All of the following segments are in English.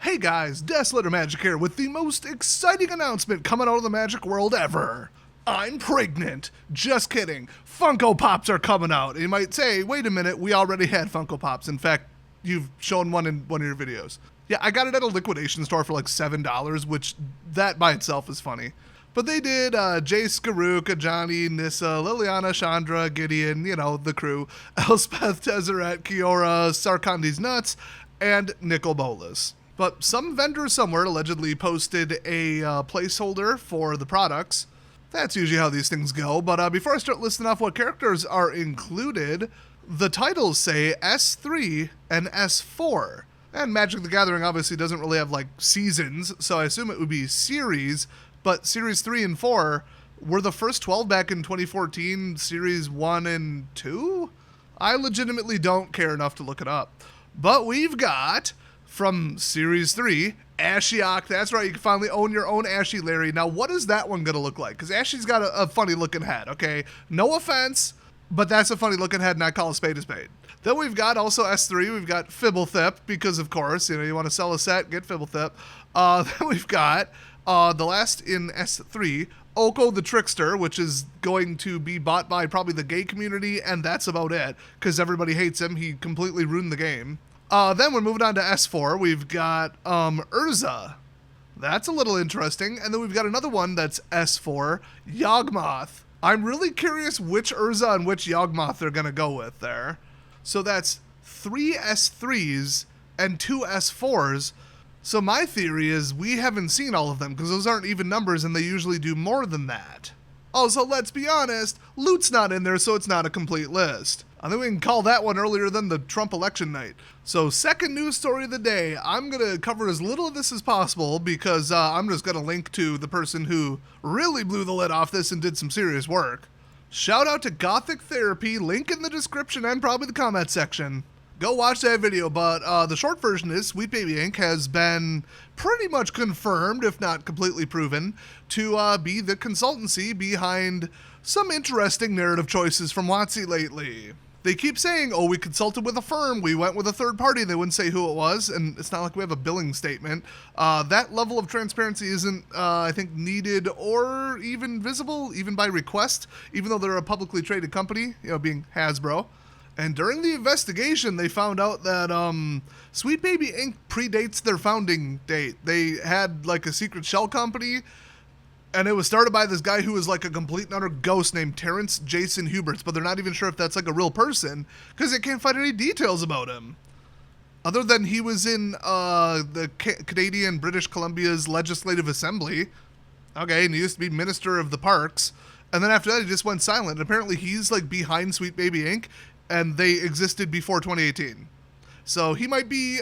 Hey guys, Desolator Magic here with the most exciting announcement coming out of the Magic world ever. I'm pregnant. Just kidding. Funko Pops are coming out. And you might say, wait a minute, we already had Funko Pops. In fact, you've shown one in one of your videos. Yeah, I got it at a liquidation store for like $7, which that by itself is funny. But they did Jace, Garuk, Johnny, Nissa, Liliana, Chandra, Gideon, you know, the crew, Elspeth, Tezzeret, Kiora, Sarkondi's Nuts, and Nicol Bolas. But some vendor somewhere allegedly posted a placeholder for the products. That's usually how these things go. But before I start listing off what characters are included, the titles say S3 and S4. And Magic the Gathering obviously doesn't really have like seasons, so I assume it would be series. But Series 3 and 4 were the first 12 back in 2014, Series 1 and 2? I legitimately don't care enough to look it up. But we've got, from Series 3, Ashiok. That's right, you can finally own your own Ashy Larry. Now, what is that one going to look like? Because Ashy's got a funny-looking head, okay? No offense, but that's a funny-looking head, and I call a spade a spade. Then we've got also S3, we've got Fibblethip, because of course, you know, you want to sell a set, get Fibblethip. Then we've got, the last in S3, Oko the Trickster, which is going to be bought by probably the gay community, and that's about it, because everybody hates him. He completely ruined the game. Then we're moving on to S4. We've got Urza. That's a little interesting. And then we've got another one that's S4, Yawgmoth. I'm really curious which Urza and which Yawgmoth they're going to go with there. So that's 3 S3s and 2 S4s. So my theory is we haven't seen all of them because those aren't even numbers and they usually do more than that. Also, let's be honest, loot's not in there, so it's not a complete list. I think we can call that one earlier than the Trump election night. So second news story of the day, I'm going to cover as little of this as possible because I'm just going to link to the person who really blew the lid off this and did some serious work. Shout out to Gothic Therapy, link in the description and probably the comment section. Go watch that video, but the short version is Sweet Baby Inc. has been pretty much confirmed, if not completely proven, to be the consultancy behind some interesting narrative choices from WOTC lately. They keep saying, oh, we consulted with a firm, we went with a third party, they wouldn't say who it was, and it's not like we have a billing statement. That level of transparency isn't, I think, needed or even visible, even by request, even though they're a publicly traded company, you know, being Hasbro. And during the investigation, they found out that Sweet Baby Inc. predates their founding date. They had like a secret shell company, and it was started by this guy who was like a complete and utter ghost named Terrence Jason Huberts, but they're not even sure if that's like a real person because they can't find any details about him. Other than he was in the Canadian British Columbia's Legislative Assembly. Okay, and he used to be Minister of the Parks. And then after that, he just went silent. And apparently he's like behind Sweet Baby Inc., and they existed before 2018. So he might be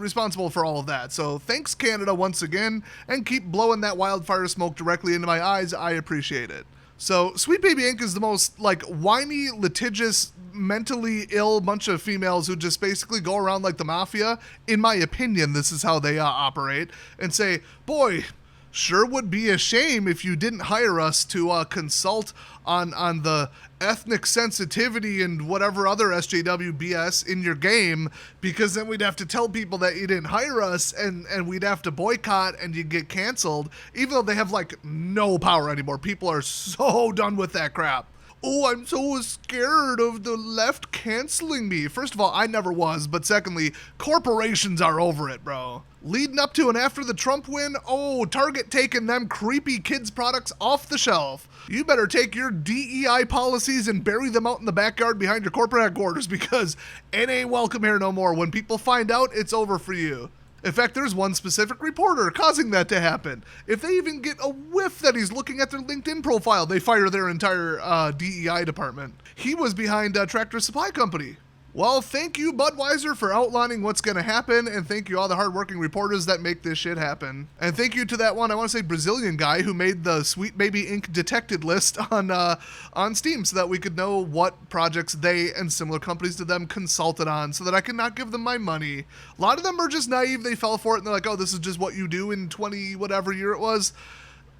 responsible for all of that. So thanks, Canada, once again, and keep blowing that wildfire smoke directly into my eyes. I appreciate it. So Sweet Baby Inc. is the most like whiny, litigious, mentally ill bunch of females who just basically go around like the mafia. In my opinion, this is how they operate, and say, boy, sure would be a shame if you didn't hire us to consult on the ethnic sensitivity and whatever other SJW BS in your game, because then we'd have to tell people that you didn't hire us and we'd have to boycott and you'd get canceled, even though they have like no power anymore. People are so done with that crap. Oh, I'm so scared of the left canceling me. First of all, I never was, but secondly, corporations are over it, bro. Leading up to and after the Trump win, oh, Target taking them creepy kids products off the shelf. You better take your DEI policies and bury them out in the backyard behind your corporate headquarters because it ain't welcome here no more. When people find out, it's over for you. In fact, there's one specific reporter causing that to happen. If they even get a whiff that he's looking at their LinkedIn profile, they fire their entire DEI department. He was behind Tractor Supply Company. Well, thank you, Budweiser, for outlining what's going to happen, and thank you all the hardworking reporters that make this shit happen. And thank you to that one, I want to say Brazilian guy who made the Sweet Baby Inc. detected list on Steam so that we could know what projects they and similar companies to them consulted on so that I could not give them my money. A lot of them are just naive, they fell for it, and they're like, oh, this is just what you do in 20 whatever year it was.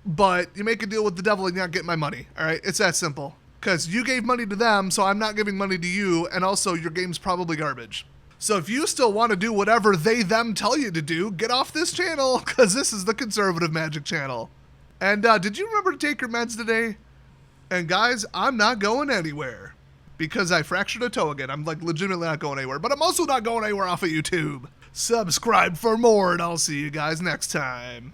But you make a deal with the devil and you're not getting my money, all right? It's that simple. Because you gave money to them, so I'm not giving money to you, and also your game's probably garbage. So if you still want to do whatever they, them tell you to do, get off this channel, because this is the conservative magic channel. And did you remember to take your meds today? And guys, I'm not going anywhere. Because I fractured a toe again. I'm like legitimately not going anywhere. But I'm also not going anywhere off of YouTube. Subscribe for more, and I'll see you guys next time.